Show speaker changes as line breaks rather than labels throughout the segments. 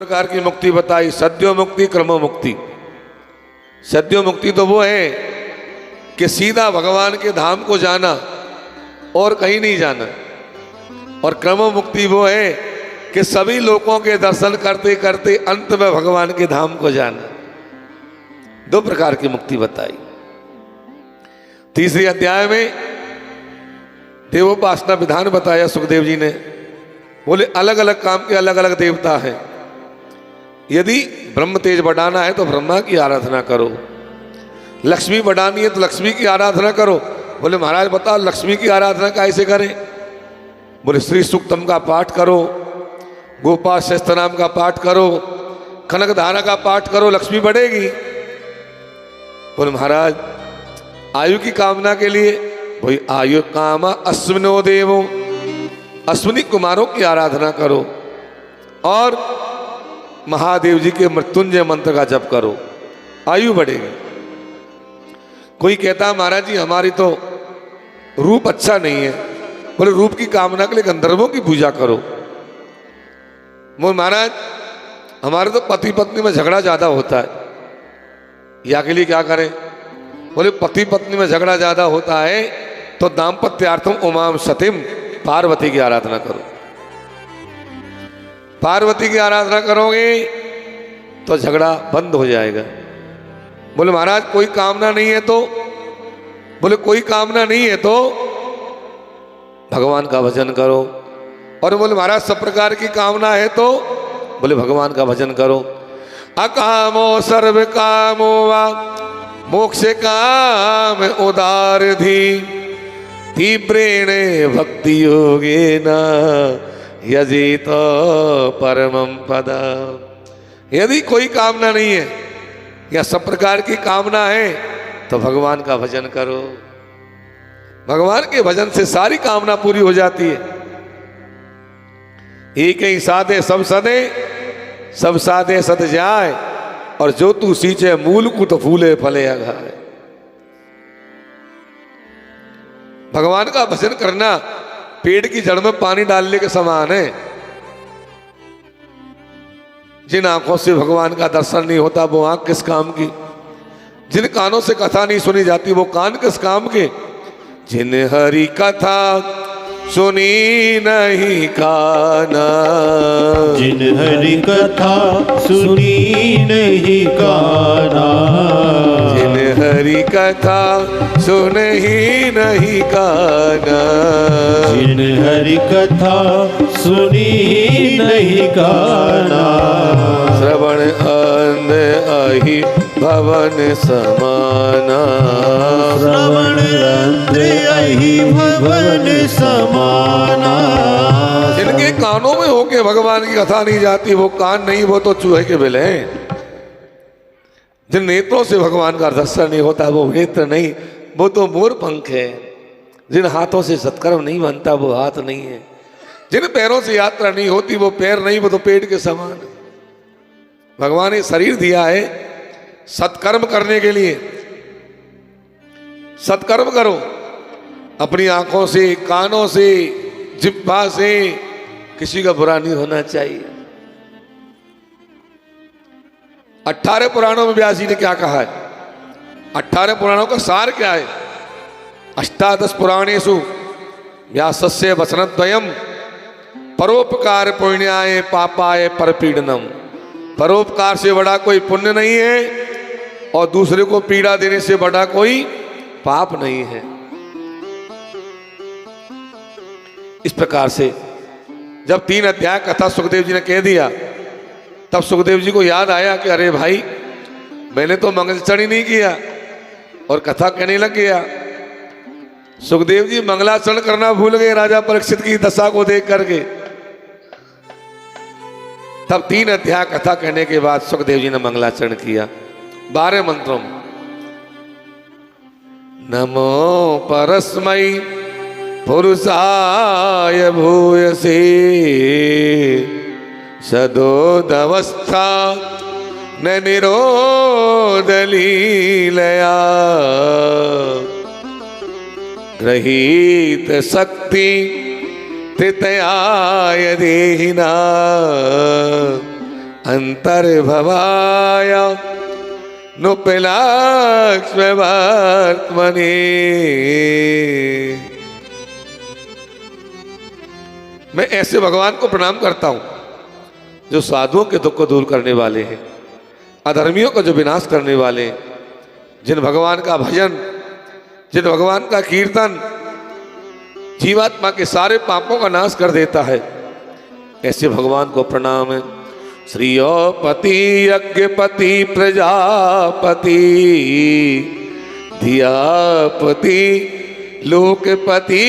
प्रकार की मुक्ति बताई, सद्यो मुक्ति, क्रमो मुक्ति। सद्यो मुक्ति तो वो है कि सीधा भगवान के धाम को जाना और कहीं नहीं जाना, और क्रमो मुक्ति वो है कि सभी लोगों के दर्शन करते करते अंत में भगवान के धाम को जाना। दो प्रकार की मुक्ति बताई। तीसरे अध्याय में देवोपासना विधान बताया सुखदेव जी ने। बोले अलग अलग काम के अलग अलग देवता हैं। यदि ब्रह्म तेज बढ़ाना है तो ब्रह्मा की आराधना करो, लक्ष्मी बढ़ानी है तो लक्ष्मी की आराधना करो। बोले महाराज बताओ लक्ष्मी की आराधना कैसे करें? बोले श्री सूक्तम का पाठ करो, गोपाल सहस्त्रनाम का पाठ करो, कनक धारा का पाठ करो, लक्ष्मी बढ़ेगी। बोले महाराज आयु की कामना के लिए, भाई आयु कामा अश्विनो देवो, अश्विनी कुमारों की आराधना करो और महादेव जी के मृत्युंजय मंत्र का जप करो, आयु बढ़ेगी। कोई कहता है महाराज जी हमारी तो रूप अच्छा नहीं है। बोले रूप की कामना के लिए गंधर्वों की पूजा करो। बोले महाराज हमारे तो पति पत्नी में झगड़ा ज्यादा होता है, या के लिए क्या करें? बोले पति पत्नी में झगड़ा ज्यादा होता है तो दाम्पत्यार्थम उमाम सतीम, पार्वती की आराधना करो। पार्वती की आराधना करोगे तो झगड़ा बंद हो जाएगा। बोले महाराज कोई कामना नहीं है तो? बोले कोई कामना नहीं है तो भगवान का भजन करो। और बोले महाराज सब प्रकार की कामना है तो? बोले भगवान का भजन करो। अकामो सर्व कामो वा मोक्ष काम उदार धी तीव्रेण भक्ति योगेन यजित परमं पद। यदि कोई कामना नहीं है या सब प्रकार की कामना है तो भगवान का भजन करो। भगवान के भजन से सारी कामना पूरी हो जाती है। एक ही साधे सब सदे, सब साधे सद जाए, और जो तू सींचे मूल को तो फूले फले अघाए। भगवान का भजन करना पेड़ की जड़ में पानी डालने के समान है। जिन आंखों से भगवान का दर्शन नहीं होता वो आंख किस काम की? जिन कानों से कथा नहीं सुनी जाती वो कान किस काम के? जिन हरि कथा सुनी नहीं काना,
जिन हरि कथा सुनी नहीं काना,
जिन हरि कथा सुन ही नहीं काना,
जिन हरि कथा सुनी नहीं काना,
श्रवण अंध अहि भवन समाना,
श्रवण रंध्र अहि भवन समाना।
जिनके कानों में होके भगवान की कथा नहीं जाती वो कान नहीं, वो तो चूहे के बिल हैं। जिन नेत्रों से भगवान का दर्शन नहीं होता वो नेत्र नहीं, वो तो मोर पंख है। जिन हाथों से सत्कर्म नहीं बनता वो हाथ नहीं है। जिन पैरों से यात्रा नहीं होती वो पैर नहीं, वो तो पेट के समान है। भगवान ने शरीर दिया है सत्कर्म करने के लिए। सत्कर्म करो अपनी आंखों से, कानों से, जिह्वा से, किसी का बुरा नहीं होना चाहिए। 18 पुराणों में व्यास जी ने क्या कहा है? 18 पुराणों का सार क्या है? अष्टादश पुराणेषु व्यासस्य वचनद्वयम् परोपकार पुण्याय पापाय परपीडनम। परोपकार से बड़ा कोई पुण्य नहीं है और दूसरे को पीड़ा देने से बड़ा कोई पाप नहीं है। इस प्रकार से जब 3 अध्याय कथा सुखदेव जी ने कह दिया तब सुखदेव जी को याद आया कि अरे भाई मैंने तो मंगलाचरण ही नहीं किया और कथा कहने लग गया। सुखदेव जी मंगलाचरण करना भूल गए राजा परीक्षित की दशा को देख करके। तब 3 अध्याय कथा कहने के बाद सुखदेव जी ने मंगलाचरण किया 12 मंत्रों में। नमो परस्मै पुरुषाय भूयसे सदोदवस्था न निरोध लीलया गृहीत शक्ति तृतयाय देहिना अंतर्भवाय नुपिलाक्ष्म्यवर्त्मने। मैं ऐसे भगवान को प्रणाम करता हूं जो साधुओं के दुख को दूर करने वाले हैं, अधर्मियों का जो विनाश करने वाले हैं, जिन भगवान का भजन, जिन भगवान का कीर्तन जीवात्मा के सारे पापों का नाश कर देता है, ऐसे भगवान को प्रणाम है। श्रीयोपति यज्ञपति प्रजापति धियापति लोकपति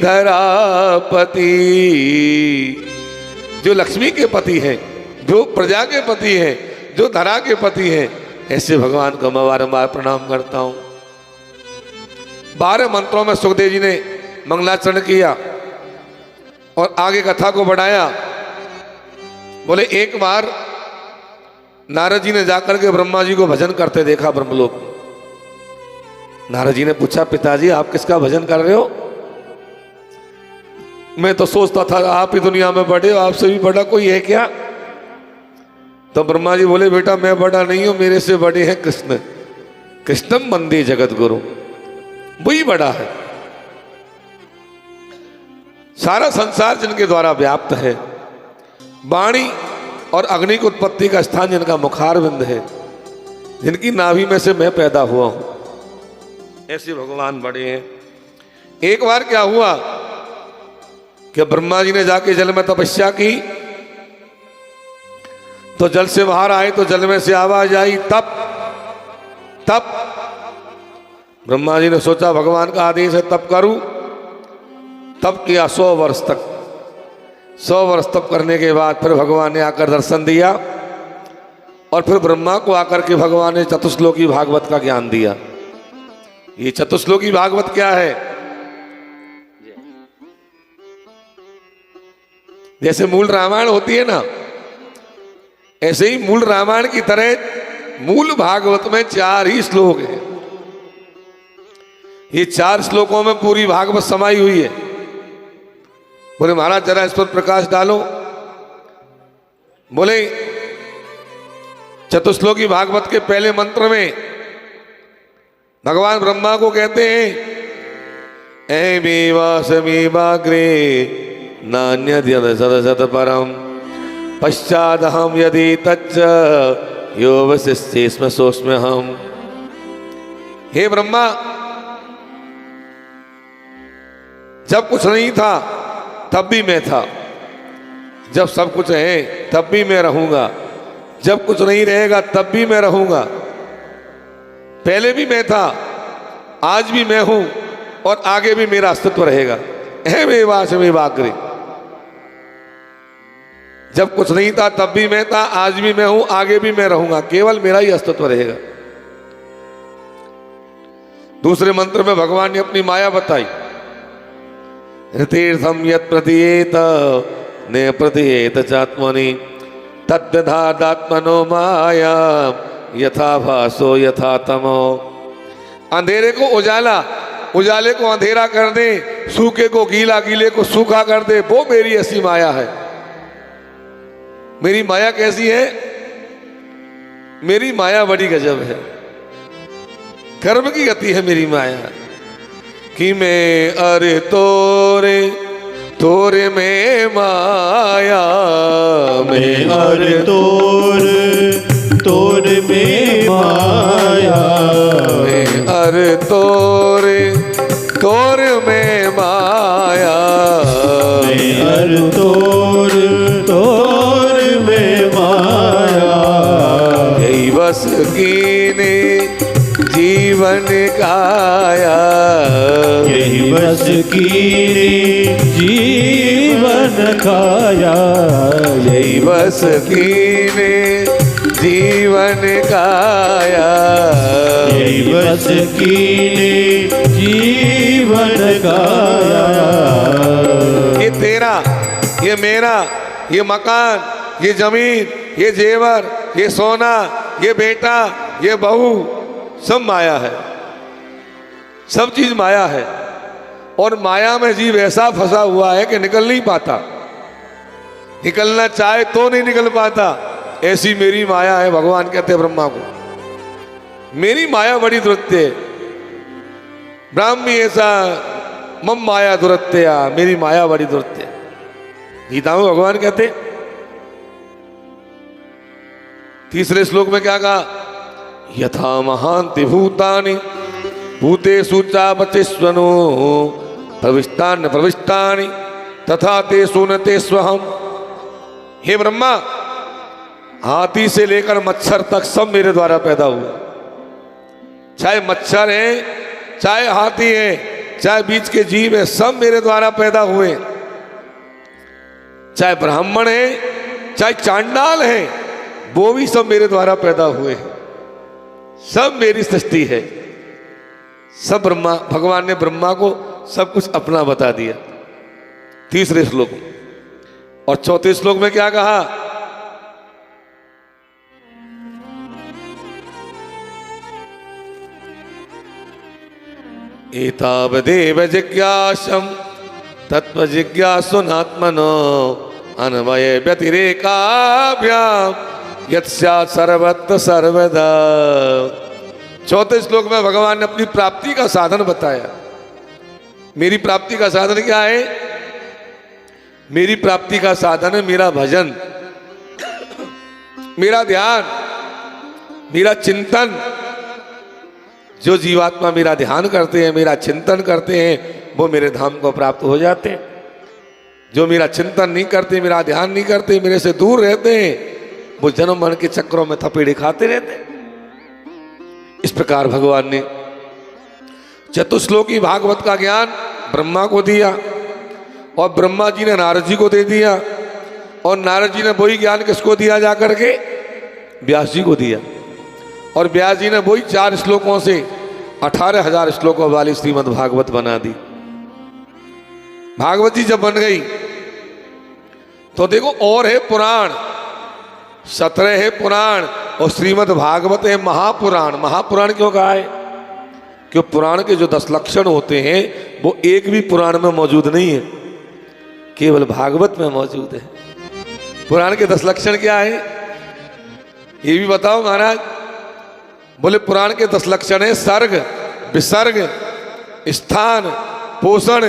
धरापति। जो लक्ष्मी के पति हैं, जो प्रजा के पति हैं, जो धरा के पति हैं, ऐसे भगवान को मैं बारंबार प्रणाम करता हूं। 12 मंत्रों में सुखदेव जी ने मंगलाचरण किया और आगे कथा को बढ़ाया। बोले एक बार नारद जी ने जाकर के ब्रह्मा जी को भजन करते देखा ब्रह्मलोक। नारद जी ने पूछा, पिताजी आप किसका भजन कर रहे हो? मैं तो सोचता था आप ही दुनिया में बड़े हो, आपसे भी बड़ा कोई है क्या? तो ब्रह्मा जी बोले, बेटा मैं बड़ा नहीं हूं, मेरे से बड़े हैं कृष्ण। कृष्णम वंदे जगत गुरु, वही बड़ा है। सारा संसार जिनके द्वारा व्याप्त है, वाणी और अग्नि की उत्पत्ति का स्थान जिनका मुखारविंद है, जिनकी नाभि में से मैं पैदा हुआ हूं, ऐसे भगवान बड़े हैं। एक बार क्या हुआ कि ब्रह्मा जी ने जाके जल में तपस्या की, तो जल से बाहर आए तो जल में से आवाज आई तप तप। ब्रह्मा जी ने सोचा भगवान का आदेश है तप करूं। तप किया 100 वर्ष तक। 100 वर्ष तप करने के बाद फिर भगवान ने आकर दर्शन दिया और फिर ब्रह्मा को आकर के भगवान ने चतुश्लोकी भागवत का ज्ञान दिया। ये चतुश्लोकी भागवत क्या है? जैसे मूल रामायण होती है ना, ऐसे ही मूल रामायण की तरह मूल भागवत में 4 ही श्लोक हैं। ये 4 श्लोकों में पूरी भागवत समाई हुई है। बोले महाराज जरा इस पर प्रकाश डालो। बोले चतुश्लोकी भागवत के पहले मंत्र में भगवान ब्रह्मा को कहते हैं, ऐमेवासमेवाग्रे नान्यद्यद सदसत परम पश्चादहम यदि तच्च यो वसिष्ठेस्म सोस्म्यहम्। हे ब्रह्मा, जब कुछ नहीं था तब भी मैं था, जब सब कुछ है तब भी मैं रहूंगा, जब कुछ नहीं रहेगा तब भी मैं रहूंगा। पहले भी मैं था, आज भी मैं हूं और आगे भी मेरा अस्तित्व रहेगा। अहमेवासमेवाग्रे, जब कुछ नहीं था तब भी मैं था, आज भी मैं हूं, आगे भी मैं रहूंगा, केवल मेरा ही अस्तित्व रहेगा। दूसरे मंत्र में भगवान ने अपनी माया बताई। तीर्थम यत् प्रतीयेत ने प्रतीयेत चात्मनि तद्दधादात्मनो माया यथा भासो यथा तमो। अंधेरे को उजाला, उजाले को अंधेरा कर दे, सूखे को गीला, गीले को सूखा कर दे, वो मेरी ऐसी माया है। मेरी माया कैसी है? मेरी माया बड़ी गजब है, कर्म की गति है मेरी माया। कि मैं अरे तोरे तोरे में माया,
मैं अरे तोरे में माया,
मैं अरे तोरे में माया,
मैं अरे तोरे में माया।
यही बस कीने जीवन काया,
यही बस कीने जीवन काया,
यही बस कीने जीवन काया,
यही बस कीने जीवन काया।
ये तेरा, ये मेरा, ये मकान, ये जमीन, ये जेवर, ये सोना, ये बेटा, ये बहू, सब माया है, सब चीज माया है। और माया में जीव ऐसा फंसा हुआ है कि निकल नहीं पाता, निकलना चाहे तो नहीं निकल पाता। ऐसी मेरी माया है। भगवान कहते हैं ब्रह्मा को, मेरी माया बड़ी दुरत्य है। ब्राह्मी ऐसा मम माया दुरत्या, मेरी माया बड़ी दुरत्य है। गीता में भगवान कहते, तीसरे श्लोक में क्या कहा? यथा महांति भूतानि भूतेषु चापतिष्वनो प्रविष्टान प्रविष्टानि तथा तेषु न तेष्वहम्। हे ब्रह्मा, हाथी से लेकर मच्छर तक सब मेरे द्वारा पैदा हुए। चाहे मच्छर है, चाहे हाथी है, चाहे बीच के जीव है, सब मेरे द्वारा पैदा हुए। चाहे ब्राह्मण है, चाहे चांडाल है, वो भी सब मेरे द्वारा पैदा हुए। सब मेरी सृष्टि है। सब ब्रह्मा, भगवान ने ब्रह्मा को सब कुछ अपना बता दिया तीसरे श्लोक में। और चौथे श्लोक में क्या कहा? एतावदेव जिज्ञासं तत्व जिज्ञासुनात्मनो अन्वये व्यतिरेकाभ्याम यत्स्यात् सर्वत्र सर्वदा। चौथे श्लोक में भगवान ने अपनी प्राप्ति का साधन बताया। मेरी प्राप्ति का साधन क्या है? मेरी प्राप्ति का साधन है मेरा भजन, मेरा ध्यान, मेरा चिंतन। जो जीवात्मा मेरा ध्यान करते हैं, मेरा चिंतन करते हैं, वो मेरे धाम को प्राप्त हो जाते हैं। जो मेरा चिंतन नहीं करते, मेरा ध्यान नहीं करते, मेरे से दूर रहते हैं, वो जन्म मरण के चक्रों में थपेड़े खाते रहते हैं। इस प्रकार भगवान ने चतुश्लोकी भागवत का ज्ञान ब्रह्मा को दिया और ब्रह्मा जी ने नारद जी को दे दिया, और नारद जी ने वही ज्ञान किसको दिया? जाकर के व्यास जी को दिया। और व्यास जी ने वही 4 श्लोकों से 18,000 श्लोकों वाली श्रीमद् भागवत बना दी। भागवत जी जब बन गई तो देखो, और है पुराण, 17 है पुराण, और श्रीमद् भागवत है महापुराण। महापुराण क्यों कहा है? क्यों? पुराण के जो 10 लक्षण होते हैं वो एक भी पुराण में मौजूद नहीं है, केवल भागवत में मौजूद है। पुराण के 10 लक्षण क्या है ये भी बताओ महाराज। बोले पुराण के 10 लक्षण है सर्ग, विसर्ग, स्थान, पोषण,